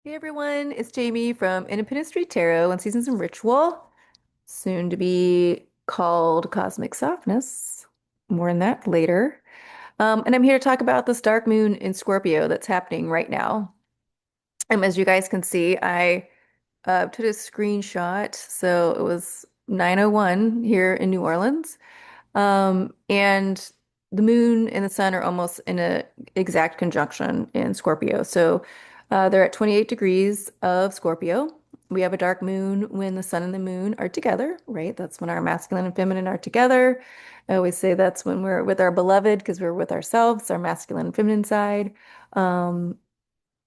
Hey everyone, it's Jamie from Independent Street Tarot and Seasons and Ritual, soon to be called Cosmic Softness. More on that later. And I'm here to talk about this dark moon in Scorpio that's happening right now. As you guys can see, I took a screenshot. So it was 9:01 here in New Orleans. And the moon and the sun are almost in a exact conjunction in Scorpio. So they're at 28 degrees of Scorpio. We have a dark moon when the sun and the moon are together, right? That's when our masculine and feminine are together. I always say that's when we're with our beloved because we're with ourselves, our masculine and feminine side. Um,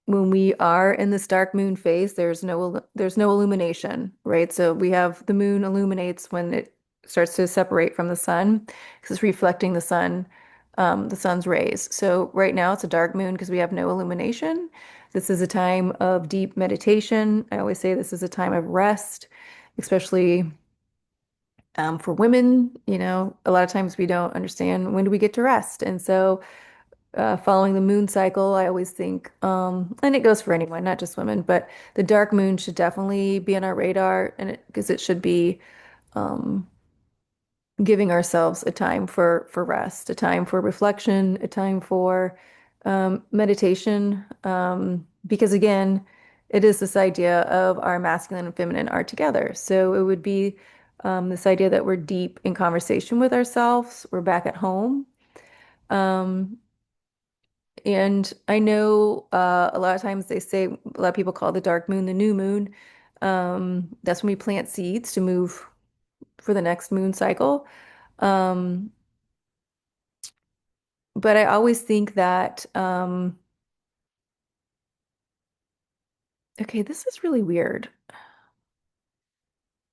when we are in this dark moon phase, there's no illumination, right? So we have the moon illuminates when it starts to separate from the sun because it's reflecting the sun's rays. So right now it's a dark moon because we have no illumination. This is a time of deep meditation. I always say this is a time of rest, especially for women. A lot of times we don't understand when do we get to rest, and so following the moon cycle, I always think, and it goes for anyone, not just women, but the dark moon should definitely be on our radar, and because it should be um, giving ourselves a time for rest, a time for reflection, a time for meditation, because again, it is this idea of our masculine and feminine are together. So it would be this idea that we're deep in conversation with ourselves, we're back at home. Um, And I know a lot of times they say, a lot of people call the dark moon the new moon. That's when we plant seeds to move for the next moon cycle. Um, but I always think that, okay, this is really weird.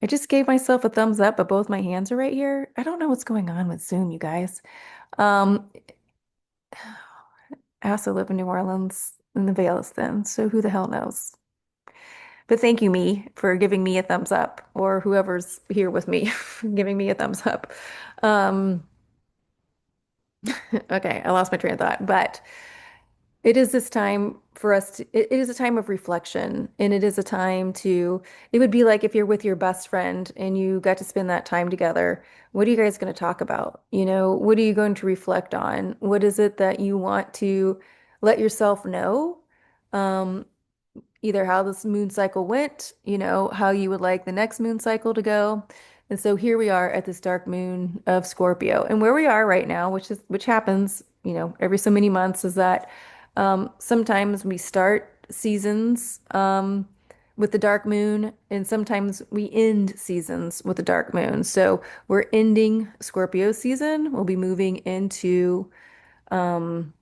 I just gave myself a thumbs up, but both my hands are right here. I don't know what's going on with Zoom, you guys. Um, I also live in New Orleans and the veil is thin, so who the hell knows? But thank you, me, for giving me a thumbs up, or whoever's here with me giving me a thumbs up. Um, okay, I lost my train of thought, but it is this time for us to, it is a time of reflection, and it is a time to, it would be like if you're with your best friend and you got to spend that time together. What are you guys going to talk about? What are you going to reflect on? What is it that you want to let yourself know? Um, Either how this moon cycle went, how you would like the next moon cycle to go. And so here we are at this dark moon of Scorpio. And where we are right now, which happens, every so many months, is that sometimes we start seasons with the dark moon, and sometimes we end seasons with the dark moon. So we're ending Scorpio season. We'll be moving into um,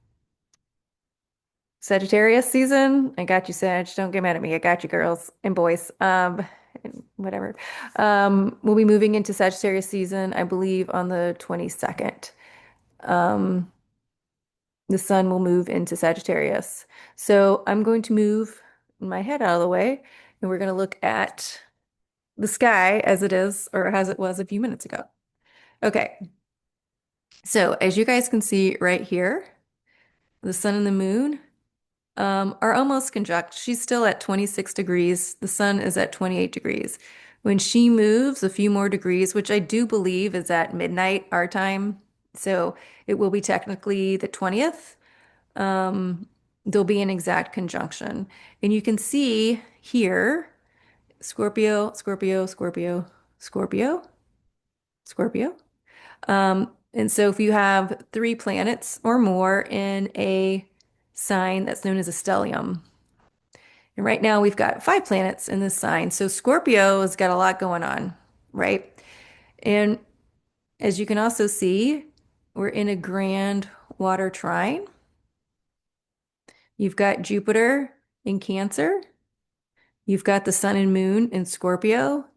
Sagittarius season. I got you, Sag. Don't get mad at me. I got you, girls and boys. And whatever. We'll be moving into Sagittarius season, I believe, on the 22nd. Um, the sun will move into Sagittarius. So I'm going to move my head out of the way, and we're going to look at the sky as it is, or as it was a few minutes ago. Okay. So as you guys can see right here, the sun and the moon are almost conjunct. She's still at 26 degrees. The sun is at 28 degrees. When she moves a few more degrees, which I do believe is at midnight our time, so it will be technically the 20th, there'll be an exact conjunction. And you can see here, Scorpio, Scorpio, Scorpio, Scorpio, Scorpio. And so if you have three planets or more in a sign that's known as a stellium, and right now we've got five planets in this sign. So Scorpio has got a lot going on, right? And as you can also see, we're in a grand water trine. You've got Jupiter in Cancer. You've got the sun and moon in Scorpio.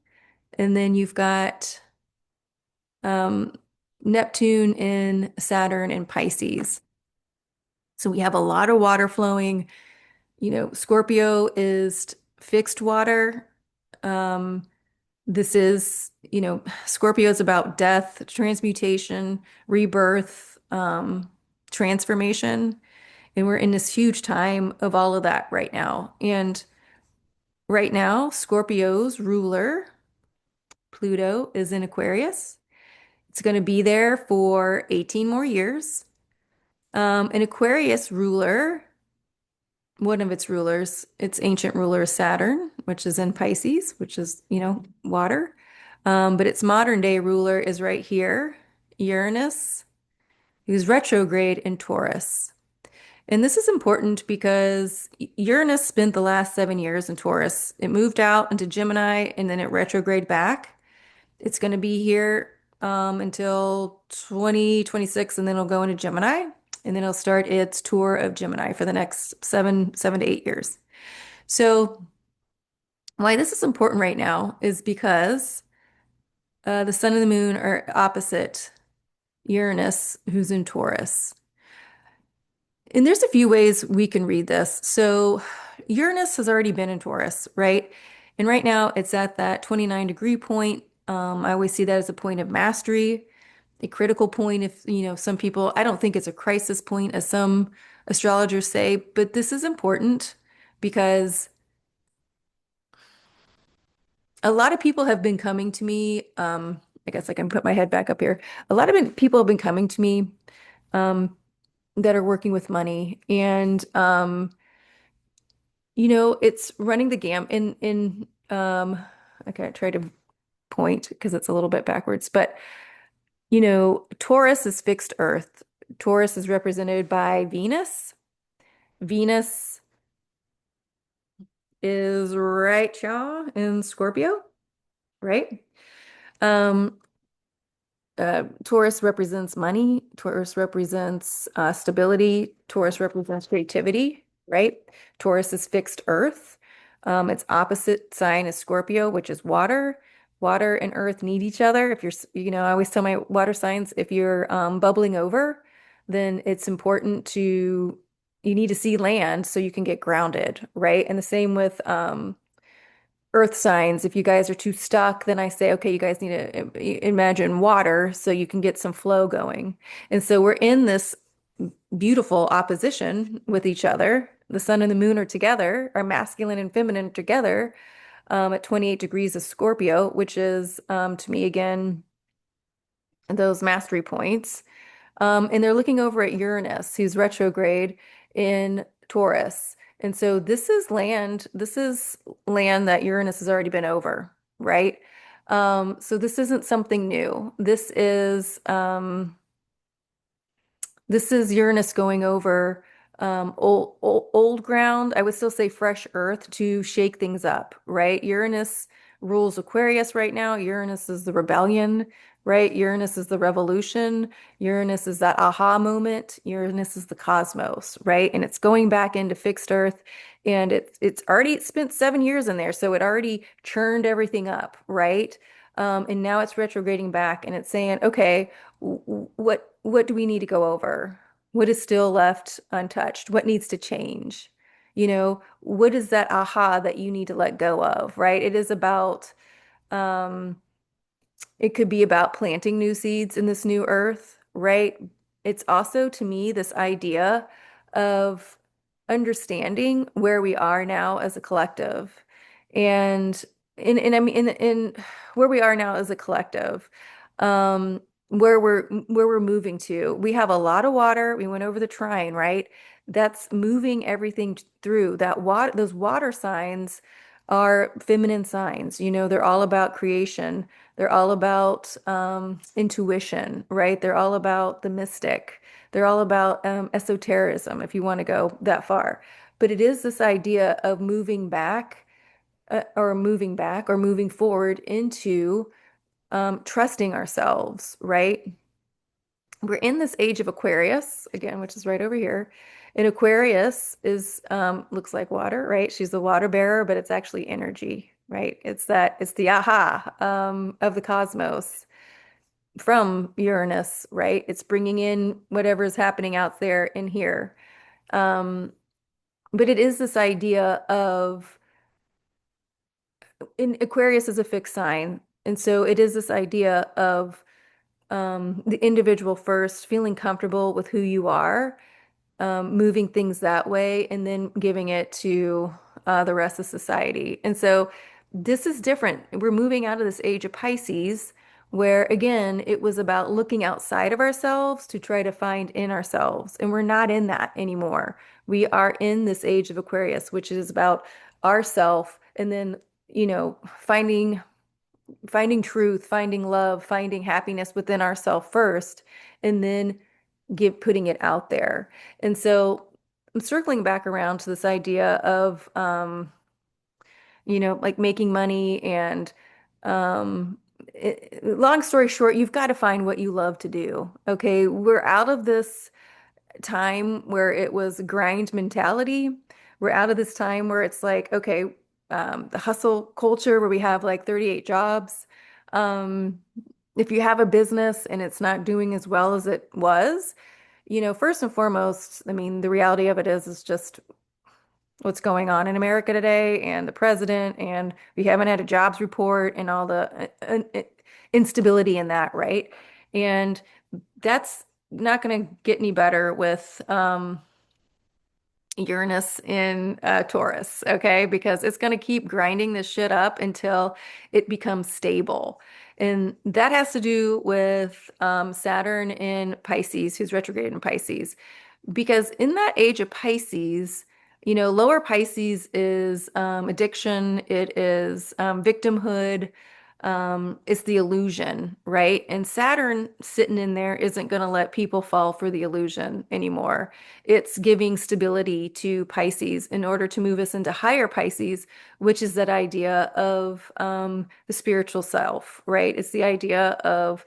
And then you've got um, Neptune in Saturn in Pisces. So we have a lot of water flowing. Scorpio is fixed water. Um, This is, Scorpio is about death, transmutation, rebirth, transformation. And we're in this huge time of all of that right now. And right now, Scorpio's ruler, Pluto, is in Aquarius. It's going to be there for 18 more years. An Aquarius ruler, one of its rulers, its ancient ruler is Saturn, which is in Pisces, which is, water. But its modern day ruler is right here, Uranus, who's retrograde in Taurus. And this is important because Uranus spent the last 7 years in Taurus. It moved out into Gemini and then it retrograde back. It's going to be here until 2026, and then it'll go into Gemini, and then it'll start its tour of Gemini for the next seven to 8 years. So why this is important right now is because the sun and the moon are opposite Uranus, who's in Taurus. And there's a few ways we can read this. So Uranus has already been in Taurus, right? And right now it's at that 29-degree point. I always see that as a point of mastery, a critical point. If, some people, I don't think it's a crisis point, as some astrologers say, but this is important because a lot of people have been coming to me. I guess I can put my head back up here. A lot of people have been coming to me um, that are working with money, and it's running the gam okay, I try to point because it's a little bit backwards, but Taurus is fixed Earth. Taurus is represented by Venus. Venus is right, y'all, in Scorpio, right? Um, Taurus represents money. Taurus represents stability. Taurus represents creativity, right? Taurus is fixed earth. Its opposite sign is Scorpio, which is water. Water and earth need each other. If I always tell my water signs, if you're bubbling over, then it's important you need to see land so you can get grounded, right? And the same with earth signs. If you guys are too stuck, then I say, okay, you guys need to imagine water so you can get some flow going. And so we're in this beautiful opposition with each other. The sun and the moon are together, are masculine and feminine together at 28 degrees of Scorpio, which is to me again those mastery points. And they're looking over at Uranus, who's retrograde in Taurus. And so this is land. This is land that Uranus has already been over, right? So this isn't something new. This is Uranus going over old ground. I would still say fresh earth to shake things up, right? Uranus rules Aquarius right now. Uranus is the rebellion, right? Uranus is the revolution. Uranus is that aha moment. Uranus is the cosmos, right? And it's going back into fixed earth, and it's already spent 7 years in there, so it already churned everything up, right? And now it's retrograding back, and it's saying, okay, what do we need to go over? What is still left untouched? What needs to change? What is that aha that you need to let go of, right? Um, it could be about planting new seeds in this new earth, right? It's also to me this idea of understanding where we are now as a collective. And I mean in where we are now as a collective, um, where we're moving to. We have a lot of water. We went over the trine, right? That's moving everything through. Those water signs are feminine signs. They're all about creation. They're all about intuition, right? They're all about the mystic. They're all about esotericism, if you want to go that far. But it is this idea of moving forward into trusting ourselves, right? We're in this age of Aquarius again, which is right over here. And Aquarius is looks like water, right? She's the water bearer, but it's actually energy, right? It's the aha of the cosmos from Uranus, right? It's bringing in whatever is happening out there in here. Um, but it is this idea of in Aquarius is a fixed sign. And so it is this idea of the individual first, feeling comfortable with who you are, moving things that way, and then giving it to the rest of society. And so this is different. We're moving out of this age of Pisces, where again, it was about looking outside of ourselves to try to find in ourselves. And we're not in that anymore. We are in this age of Aquarius, which is about ourself and then, finding truth, finding love, finding happiness within ourselves first, and then give putting it out there. And so I'm circling back around to this idea of like making money and long story short, you've got to find what you love to do. Okay, we're out of this time where it was grind mentality. We're out of this time where it's like, okay, the hustle culture where we have like 38 jobs. Um, if you have a business and it's not doing as well as it was, first and foremost, I mean, the reality of it is just what's going on in America today and the president, and we haven't had a jobs report and all the instability in that, right? And that's not going to get any better with Uranus in Taurus, okay? Because it's going to keep grinding this shit up until it becomes stable. And that has to do with Saturn in Pisces, who's retrograde in Pisces. Because in that age of Pisces, lower Pisces is addiction, it is victimhood, it's the illusion, right? And Saturn sitting in there isn't going to let people fall for the illusion anymore. It's giving stability to Pisces in order to move us into higher Pisces, which is that idea of the spiritual self, right? It's the idea of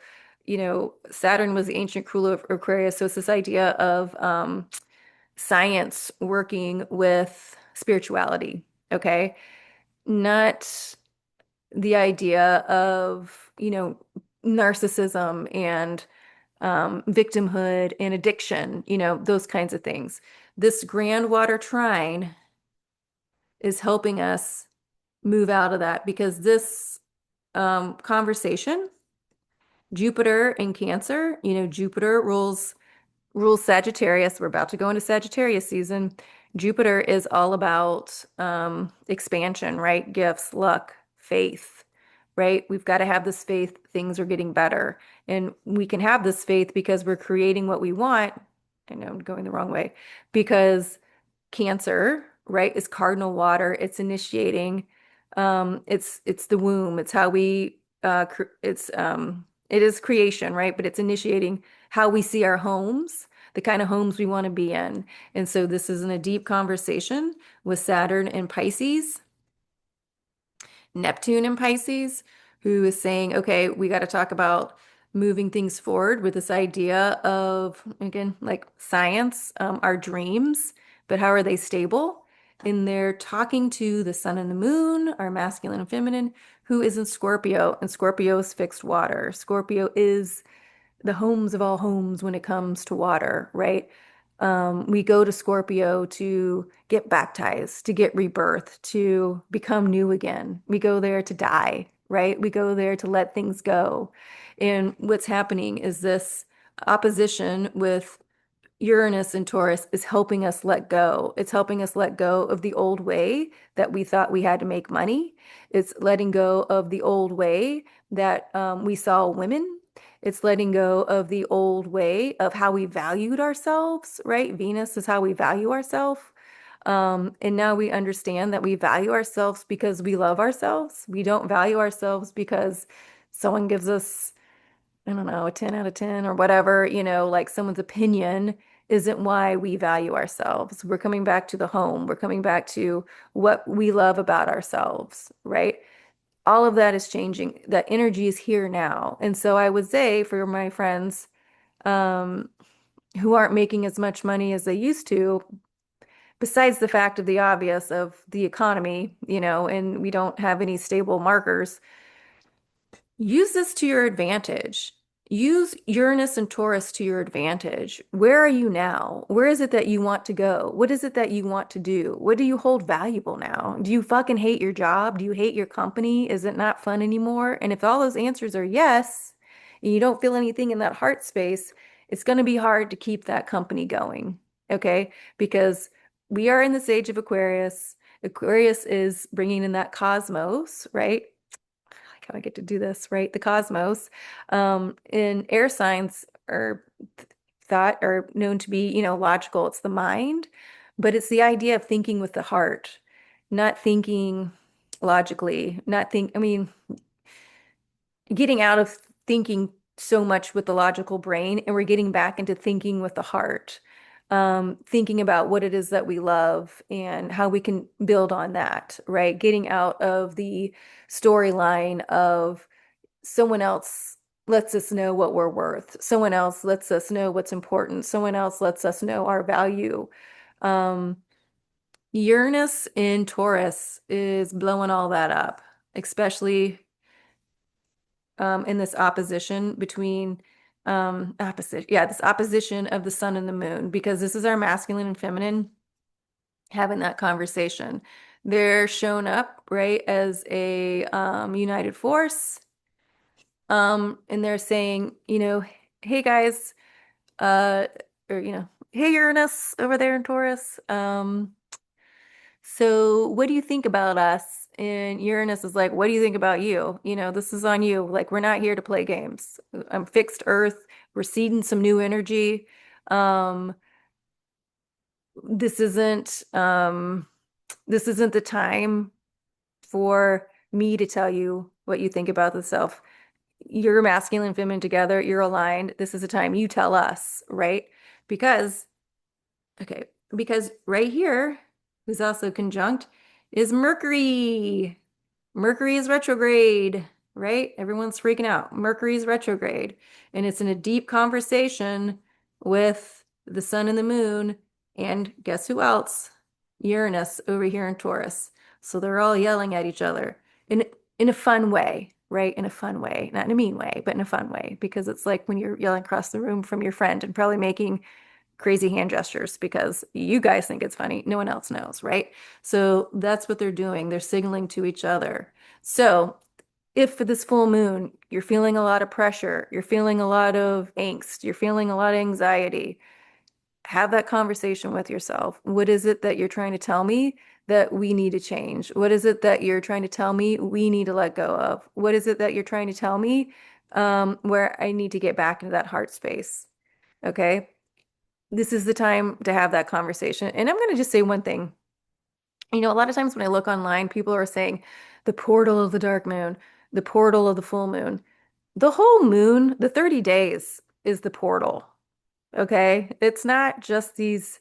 Saturn was the ancient ruler of Aquarius. So it's this idea of science working with spirituality, okay? Not the idea of, narcissism and victimhood and addiction, those kinds of things. This grand water trine is helping us move out of that because this conversation, Jupiter in Cancer, Jupiter rules Sagittarius. We're about to go into Sagittarius season. Jupiter is all about expansion, right? Gifts, luck, faith, right? We've got to have this faith. Things are getting better. And we can have this faith because we're creating what we want. I know I'm going the wrong way because Cancer, right, is cardinal water. It's initiating. It's the womb. It's how we it is creation, right? But it's initiating how we see our homes, the kind of homes we want to be in. And so this is in a deep conversation with Saturn and Pisces, Neptune and Pisces, who is saying, okay, we got to talk about moving things forward with this idea of, again, like science, our dreams, but how are they stable? And they're talking to the sun and the moon, our masculine and feminine, who is in Scorpio, and Scorpio is fixed water. Scorpio is the homes of all homes when it comes to water, right? We go to Scorpio to get baptized, to get rebirth, to become new again. We go there to die, right? We go there to let things go. And what's happening is this opposition with Uranus and Taurus is helping us let go. It's helping us let go of the old way that we thought we had to make money. It's letting go of the old way that we saw women. It's letting go of the old way of how we valued ourselves, right? Venus is how we value ourselves. And now we understand that we value ourselves because we love ourselves. We don't value ourselves because someone gives us, I don't know, a 10 out of 10 or whatever, like someone's opinion isn't why we value ourselves. We're coming back to the home. We're coming back to what we love about ourselves, right? All of that is changing. That energy is here now. And so I would say for my friends um, who aren't making as much money as they used to, besides the fact of the obvious of the economy, and we don't have any stable markers, use this to your advantage. Use Uranus and Taurus to your advantage. Where are you now? Where is it that you want to go? What is it that you want to do? What do you hold valuable now? Do you fucking hate your job? Do you hate your company? Is it not fun anymore? And if all those answers are yes, and you don't feel anything in that heart space, it's going to be hard to keep that company going. Okay? Because we are in this age of Aquarius. Aquarius is bringing in that cosmos, right? I like how I get to do this, right? The cosmos. In air signs are thought are known to be, logical. It's the mind, but it's the idea of thinking with the heart, not thinking logically, not think, I mean, getting out of thinking so much with the logical brain and we're getting back into thinking with the heart, thinking about what it is that we love and how we can build on that, right? Getting out of the storyline of someone else lets us know what we're worth, someone else lets us know what's important, someone else lets us know our value. Um, Uranus in Taurus is blowing all that up, especially in this opposition between this opposition of the sun and the moon, because this is our masculine and feminine having that conversation. They're shown up, right, as a united force. And they're saying, hey guys, uh, or hey Uranus over there in Taurus. So what do you think about us? And Uranus is like, what do you think about you? This is on you. Like, we're not here to play games. I'm fixed Earth. We're seeding some new energy. Um, this isn't this isn't the time for me to tell you what you think about the self. You're masculine and feminine together. You're aligned. This is a time you tell us, right? Because Okay, because right here, who's also conjunct, is Mercury. Mercury is retrograde, right? Everyone's freaking out. Mercury is retrograde, and it's in a deep conversation with the sun and the moon, and guess who else? Uranus over here in Taurus. So they're all yelling at each other in a fun way, right? In a fun way, not in a mean way, but in a fun way, because it's like when you're yelling across the room from your friend and probably making crazy hand gestures because you guys think it's funny. No one else knows, right? So that's what they're doing. They're signaling to each other. So if for this full moon, you're feeling a lot of pressure, you're feeling a lot of angst, you're feeling a lot of anxiety, have that conversation with yourself. What is it that you're trying to tell me that we need to change? What is it that you're trying to tell me we need to let go of? What is it that you're trying to tell me where I need to get back into that heart space? Okay. This is the time to have that conversation. And I'm going to just say one thing. A lot of times when I look online, people are saying the portal of the dark moon, the portal of the full moon. The whole moon, the 30 days is the portal. Okay. It's not just these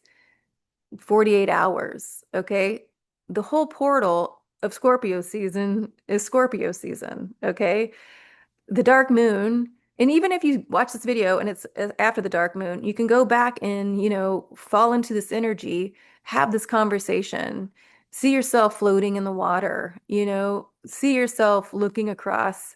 48 hours. Okay. The whole portal of Scorpio season is Scorpio season. Okay. The dark moon, and even if you watch this video and it's after the dark moon, you can go back and, fall into this energy, have this conversation, see yourself floating in the water, see yourself looking across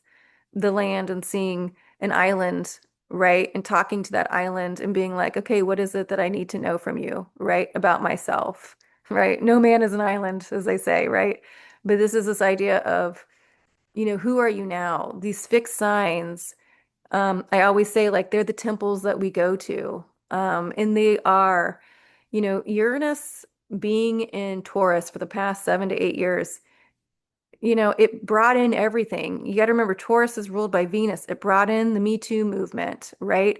the land and seeing an island, right? And talking to that island and being like, okay, what is it that I need to know from you, right? About myself, right? No man is an island, as they say, right? But this is this idea of, who are you now? These fixed signs, I always say like they're the temples that we go to. And they are, Uranus being in Taurus for the past 7 to 8 years, it brought in everything. You got to remember, Taurus is ruled by Venus. It brought in the Me Too movement, right?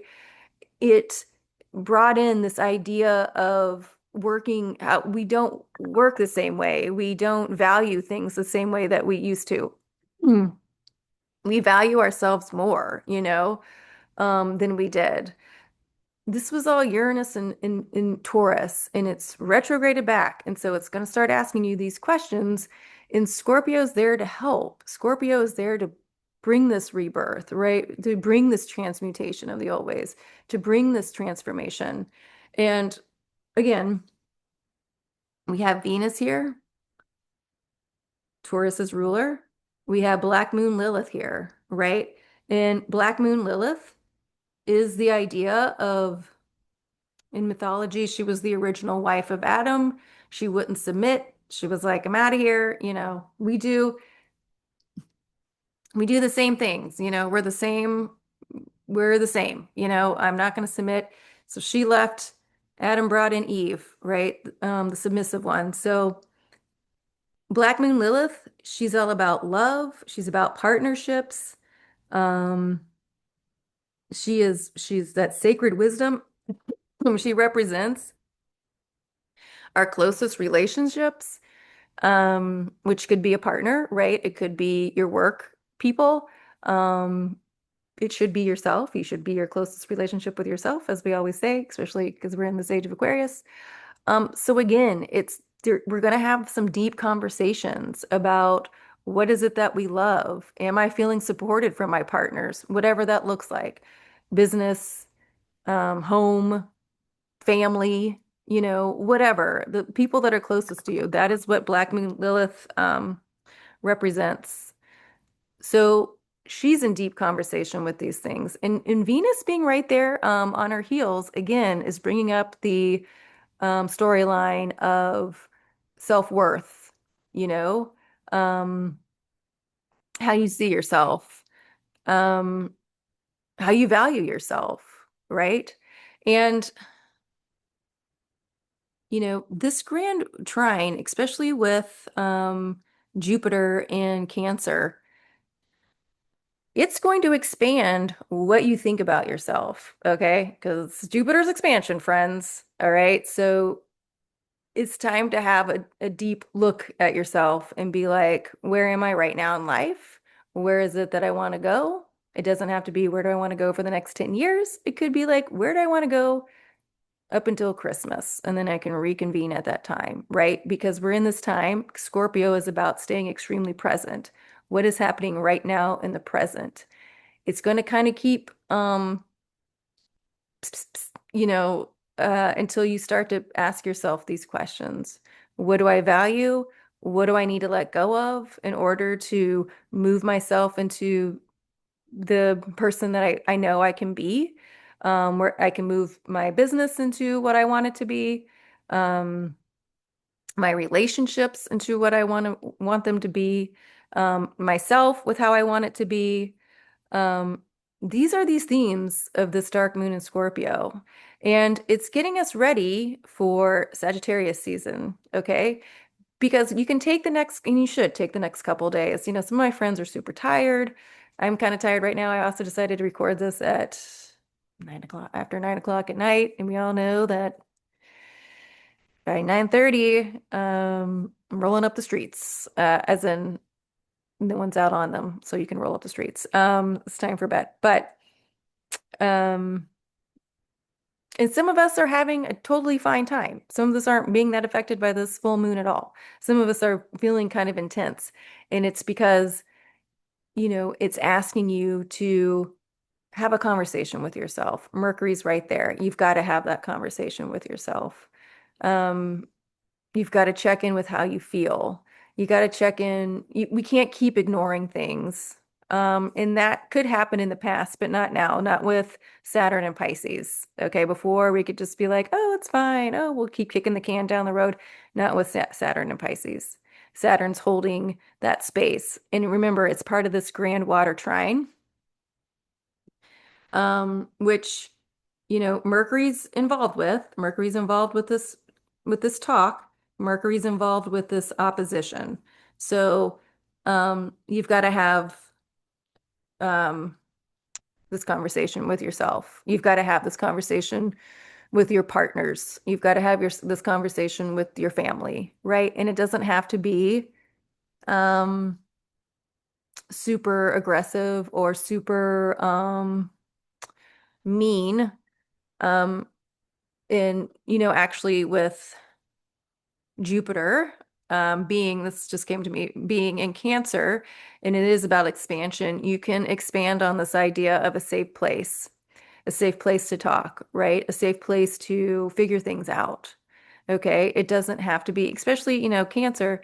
It brought in this idea of working out. We don't work the same way. We don't value things the same way that we used to. Hmm. We value ourselves more, than we did. This was all Uranus in Taurus, and it's retrograded back. And so it's going to start asking you these questions. And Scorpio's there to help. Scorpio is there to bring this rebirth, right? To bring this transmutation of the old ways, to bring this transformation. And again, we have Venus here, Taurus's ruler. We have Black Moon Lilith here, right? And Black Moon Lilith is the idea of, in mythology, she was the original wife of Adam. She wouldn't submit. She was like, I'm out of here. We do the same things, we're the same, I'm not going to submit. So she left. Adam brought in Eve, right? The submissive one. So Black Moon Lilith, she's all about love. She's about partnerships. Um, she's that sacred wisdom. She represents our closest relationships, which could be a partner, right? It could be your work people. Um, it should be yourself. You should be your closest relationship with yourself, as we always say, especially because we're in this age of Aquarius. So again, we're going to have some deep conversations about what is it that we love? Am I feeling supported from my partners? Whatever that looks like. Business, home, family, whatever. The people that are closest to you. That is what Black Moon Lilith represents. So she's in deep conversation with these things. And Venus being right there on her heels, again, is bringing up the storyline of self-worth, you know, um, how you see yourself, um, how you value yourself, right? And, this grand trine, especially with Jupiter in Cancer, it's going to expand what you think about yourself, okay? Because Jupiter's expansion, friends. All right. So it's time to have a deep look at yourself and be like, where am I right now in life? Where is it that I want to go? It doesn't have to be where do I want to go for the next 10 years? It could be like, where do I want to go up until Christmas? And then I can reconvene at that time, right? Because we're in this time. Scorpio is about staying extremely present. What is happening right now in the present? It's going to kind of keep you know, until you start to ask yourself these questions. What do I value? What do I need to let go of in order to move myself into the person that I know I can be, where I can move my business into what I want it to be, um, my relationships into what I want them to be, myself with how I want it to be. Um, these are these themes of this dark moon in Scorpio, and it's getting us ready for Sagittarius season, okay? Because you can take the next, and you should take the next couple days. Some of my friends are super tired. I'm kind of tired right now. I also decided to record this at 9 o'clock, after 9 o'clock at night, and we all know that by 9:30, I'm rolling up the streets, as in no one's out on them, so you can roll up the streets. It's time for bed. But Um, and some of us are having a totally fine time. Some of us aren't being that affected by this full moon at all. Some of us are feeling kind of intense. And it's because, it's asking you to have a conversation with yourself. Mercury's right there. You've got to have that conversation with yourself. Um, You've got to check in with how you feel. You got to check in. We can't keep ignoring things. And that could happen in the past, but not now, not with Saturn and Pisces. Okay, before we could just be like, oh, it's fine. Oh, we'll keep kicking the can down the road. Not with Saturn and Pisces. Saturn's holding that space. And remember, it's part of this grand water trine, which, Mercury's involved with this talk. Mercury's involved with this opposition. So, you've got to have um, this conversation with yourself. You've got to have this conversation with your partners. You've got to have this conversation with your family, right? And it doesn't have to be um, super aggressive or super mean. Um, and actually with Jupiter being, this just came to me, being in Cancer, and it is about expansion. You can expand on this idea of a safe place to talk, right? A safe place to figure things out. Okay. It doesn't have to be, especially, Cancer.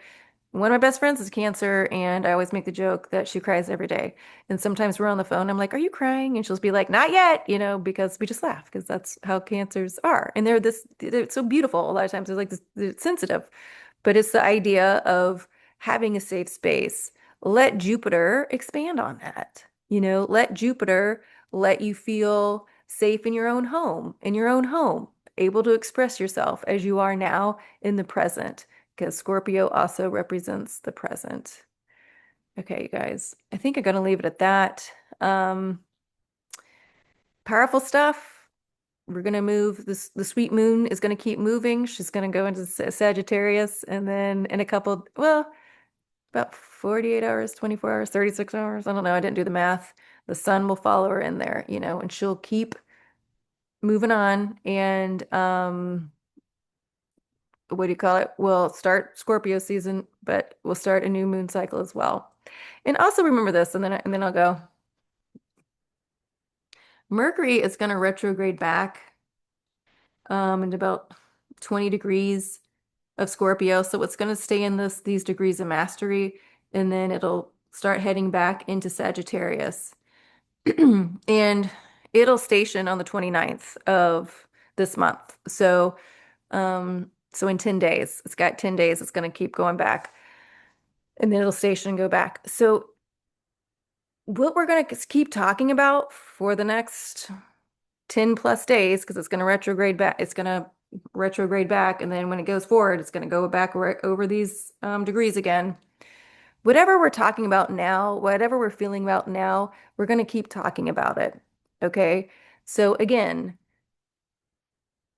One of my best friends is Cancer, and I always make the joke that she cries every day. And sometimes we're on the phone, I'm like, "Are you crying?" And she'll be like, "Not yet," because we just laugh because that's how Cancers are. And they're so beautiful. A lot of times they're like this, they're sensitive, but it's the idea of having a safe space. Let Jupiter expand on that. Let Jupiter let you feel safe in your own home, able to express yourself as you are now in the present. because Scorpio also represents the present. Okay, you guys, I think I'm gonna leave it at that. Um, Powerful stuff. We're gonna move this. The sweet moon is gonna keep moving. She's gonna go into Sagittarius, and then in a couple, well, about 48 hours, 24 hours, 36 hours. I don't know. I didn't do the math. The sun will follow her in there, and she'll keep moving on. And what do you call it? We'll start Scorpio season, but we'll start a new moon cycle as well. And also remember this, and then I'll go. Mercury is going to retrograde back in about 20 degrees of Scorpio. So it's going to stay in these degrees of mastery, and then it'll start heading back into Sagittarius. And it'll station on the 29th of this month. So in 10 days, it's got 10 days, it's going to keep going back, and then it'll station and go back. So what we're going to keep talking about for the next 10 plus days, because it's going to retrograde back, and then when it goes forward, it's going to go back over these degrees again. Whatever we're talking about now, whatever we're feeling about now, we're going to keep talking about it. Okay. So again,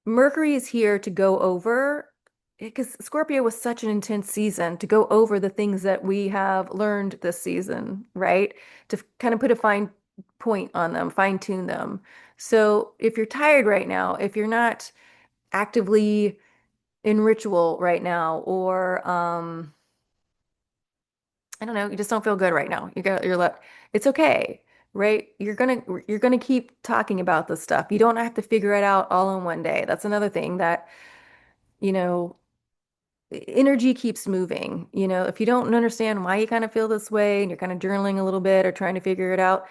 Mercury is here to go over, because Scorpio was such an intense season, to go over the things that we have learned this season, right? To kind of put a fine point on them, fine tune them. So if you're tired right now, if you're not actively in ritual right now, or I don't know, you just don't feel good right now. It's okay, right? You're gonna keep talking about this stuff. You don't have to figure it out all in one day. That's another thing that, you know, energy keeps moving. If you don't understand why you kind of feel this way and you're kind of journaling a little bit or trying to figure it out,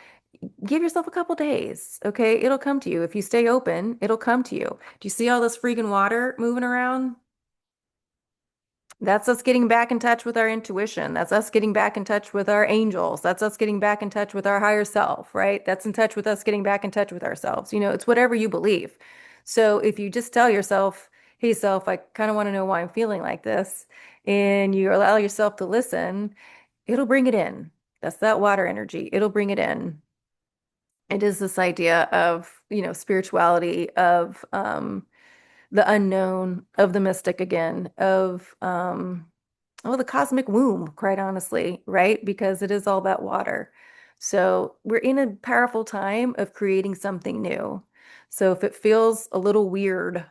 give yourself a couple days, okay? It'll come to you. If you stay open, it'll come to you. Do you see all this freaking water moving around? That's us getting back in touch with our intuition. That's us getting back in touch with our angels. That's us getting back in touch with our higher self, right? That's in touch with us getting back in touch with ourselves. It's whatever you believe. So if you just tell yourself, hey, self, I kind of want to know why I'm feeling like this, and you allow yourself to listen, it'll bring it in. That's that water energy. It'll bring it in. It is this idea of, spirituality, of the unknown, of the mystic again, of the cosmic womb, quite honestly, right? Because it is all that water. So we're in a powerful time of creating something new. So if it feels a little weird,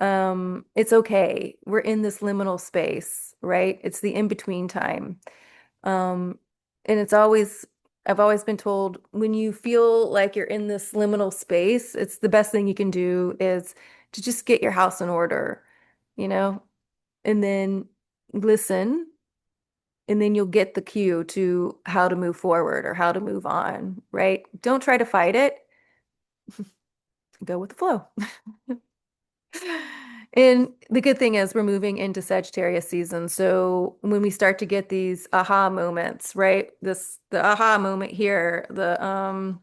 it's okay. We're in this liminal space, right? It's the in-between time. Um, and I've always been told, when you feel like you're in this liminal space, it's the best thing you can do is to just get your house in order, you know, and then listen, and then you'll get the cue to how to move forward or how to move on, right? Don't try to fight it. Go with the flow. And the good thing is we're moving into Sagittarius season. So when we start to get these aha moments, right? The aha moment here, the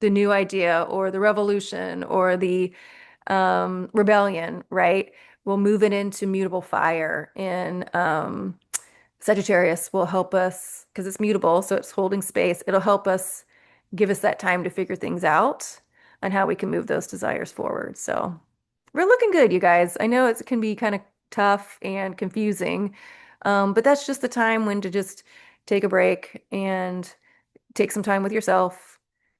new idea or the revolution or the rebellion, right? We'll move it into mutable fire. And Sagittarius will help us because it's mutable, so it's holding space. It'll help us give us that time to figure things out on how we can move those desires forward. So we're looking good, you guys. I know it can be kind of tough and confusing, but that's just the time when to just take a break and take some time with yourself,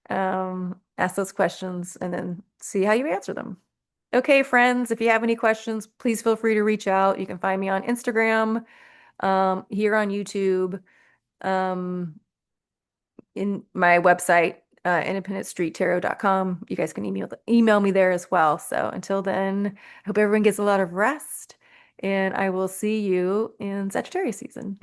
ask those questions, and then see how you answer them. Okay, friends, if you have any questions, please feel free to reach out. You can find me on Instagram, here on YouTube, um, in my website, independentstreettarot.com. You guys can email me there as well. So until then, I hope everyone gets a lot of rest, and I will see you in Sagittarius season.